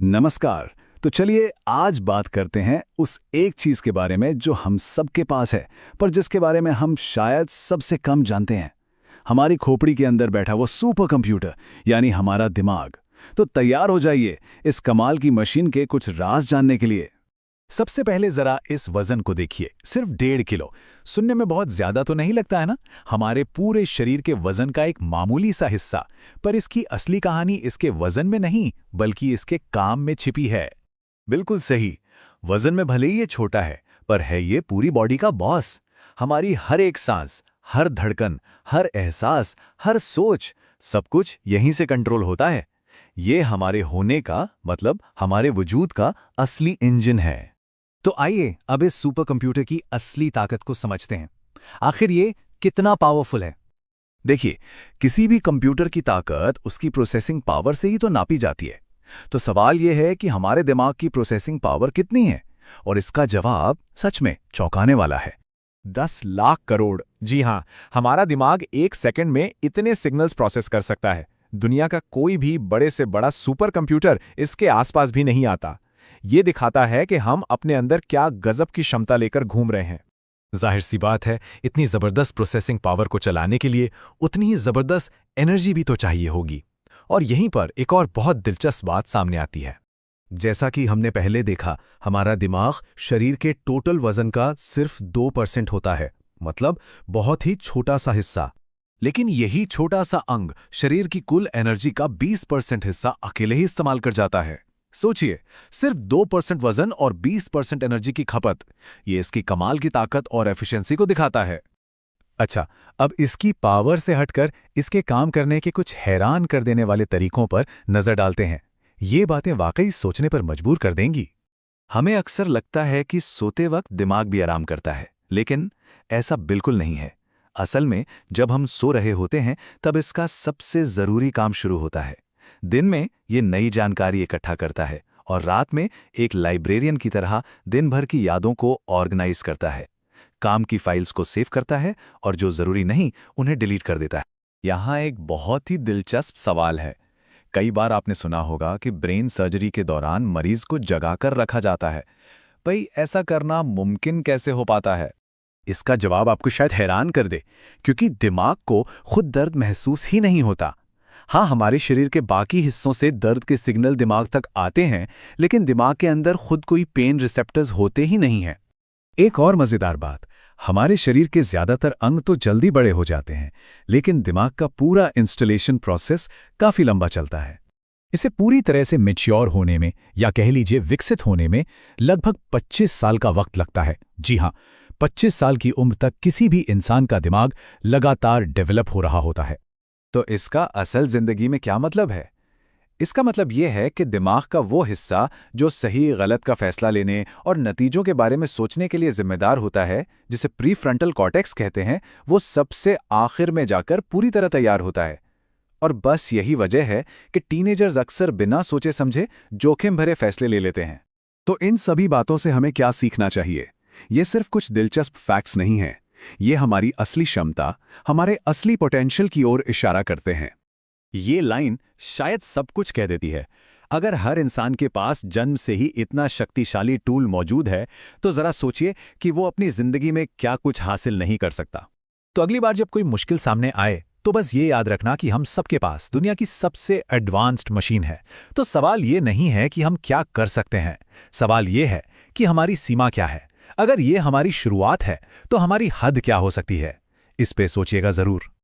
नमस्कार। तो चलिए आज बात करते हैं उस एक चीज के बारे में जो हम सबके पास है, पर जिसके बारे में हम शायद सबसे कम जानते हैं। हमारी खोपड़ी के अंदर बैठा वो सुपर कंप्यूटर, यानी हमारा दिमाग। तो तैयार हो जाइए इस कमाल की मशीन के कुछ राज जानने के लिए। सबसे पहले जरा इस वजन को देखिए, सिर्फ 1.5 किलो। सुनने में बहुत ज्यादा तो नहीं लगता है ना? हमारे पूरे शरीर के वजन का एक मामूली सा हिस्सा। पर इसकी असली कहानी इसके वजन में नहीं, बल्कि इसके काम में छिपी है। बिल्कुल सही। वजन में भले ही ये छोटा है, पर है ये पूरी बॉडी का बॉस। हमारी हर एक सांस, हर धड़कन, हर एहसास, हर सोच, सब कुछ यहीं से कंट्रोल होता है। ये हमारे होने का मतलब हमारे वजूद का असली इंजन है। तो आइए अब इस सुपर कंप्यूटर की असली ताकत को समझते हैं। आखिर ये कितना पावरफुल है? देखिए, किसी भी कंप्यूटर की ताकत उसकी प्रोसेसिंग पावर से ही तो नापी जाती है। तो सवाल यह है कि हमारे दिमाग की प्रोसेसिंग पावर कितनी है? और इसका जवाब सच में चौंकाने वाला है। 10 लाख करोड़। जी हाँ, हमारा दिमाग 1 सेकंड में इतने सिग्नल्स प्रोसेस कर सकता है। दुनिया का कोई भी बड़े से बड़ा सुपर कंप्यूटर इसके आसपास भी नहीं आता। ये दिखाता है कि हम अपने अंदर क्या गजब की क्षमता लेकर घूम रहे हैं। जाहिर सी बात है, इतनी जबरदस्त प्रोसेसिंग पावर को चलाने के लिए उतनी ही जबरदस्त एनर्जी भी तो चाहिए होगी। और यहीं पर एक और बहुत दिलचस्प बात सामने आती है। जैसा कि हमने पहले देखा, हमारा दिमाग शरीर के टोटल वजन का सिर्फ 2% होता है, मतलब बहुत ही छोटा सा हिस्सा। लेकिन यही छोटा सा अंग शरीर की कुल एनर्जी का 20% हिस्सा अकेले ही इस्तेमाल कर जाता है। सोचिए, सिर्फ 2% वजन और 20% एनर्जी की खपत। ये इसकी कमाल की ताकत और एफिशिएंसी को दिखाता है। अच्छा, अब इसकी पावर से हटकर इसके काम करने के कुछ हैरान कर देने वाले तरीकों पर नजर डालते हैं। ये बातें वाकई सोचने पर मजबूर कर देंगी। हमें अक्सर लगता है कि सोते वक्त दिमाग भी आराम करता है, लेकिन ऐसा बिल्कुल नहीं है। असल में जब हम सो रहे होते हैं तब इसका सबसे जरूरी काम शुरू होता है। दिन में ये नई जानकारी इकट्ठा करता है और रात में एक लाइब्रेरियन की तरह दिन भर की यादों को ऑर्गेनाइज करता है। काम की फाइल्स को सेव करता है और जो जरूरी नहीं उन्हें डिलीट कर देता है। यहाँ एक बहुत ही दिलचस्प सवाल है। कई बार आपने सुना होगा कि ब्रेन सर्जरी के दौरान मरीज को जगाकर रखा जाता है। भाई, ऐसा करना मुमकिन कैसे हो पाता है? इसका जवाब आपको शायद हैरान कर दे, क्योंकि दिमाग को खुद दर्द महसूस ही नहीं होता। हाँ, हमारे शरीर के बाकी हिस्सों से दर्द के सिग्नल दिमाग तक आते हैं, लेकिन दिमाग के अंदर खुद कोई पेन रिसेप्टर्स होते ही नहीं हैं। एक और मजेदार बात, हमारे शरीर के ज्यादातर अंग तो जल्दी बड़े हो जाते हैं, लेकिन दिमाग का पूरा इंस्टॉलेशन प्रोसेस काफी लंबा चलता है। इसे पूरी तरह से मैच्योर होने में, या कह लीजिए विकसित होने में, लगभग 25 साल का वक्त लगता है। जी हाँ, 25 साल की उम्र तक किसी भी इंसान का दिमाग लगातार डेवलप हो रहा होता है। तो इसका असल जिंदगी में क्या मतलब है? इसका मतलब यह है कि दिमाग का वो हिस्सा जो सही गलत का फैसला लेने और नतीजों के बारे में सोचने के लिए जिम्मेदार होता है, जिसे प्रीफ्रंटल कॉर्टेक्स कहते हैं, वो सबसे आखिर में जाकर पूरी तरह तैयार होता है। और बस यही वजह है कि टीनेजर्स अक्सर बिना सोचे समझे जोखिम भरे फैसले ले लेते हैं। तो इन सभी बातों से हमें क्या सीखना चाहिए? ये सिर्फ कुछ दिलचस्प फैक्ट्स नहीं हैं। ये हमारी असली क्षमता, हमारे असली पोटेंशियल की ओर इशारा करते हैं। ये लाइन शायद सब कुछ कह देती है। अगर हर इंसान के पास जन्म से ही इतना शक्तिशाली टूल मौजूद है, तो जरा सोचिए कि वो अपनी जिंदगी में क्या कुछ हासिल नहीं कर सकता। तो अगली बार जब कोई मुश्किल सामने आए, तो बस ये याद रखना कि हम सबके पास दुनिया की सबसे एडवांस्ड मशीन है। तो सवाल ये नहीं है कि हम क्या कर सकते हैं, सवाल ये है कि हमारी सीमा क्या है। अगर ये हमारी शुरुआत है, तो हमारी हद क्या हो सकती है? इस पे सोचिएगा जरूर।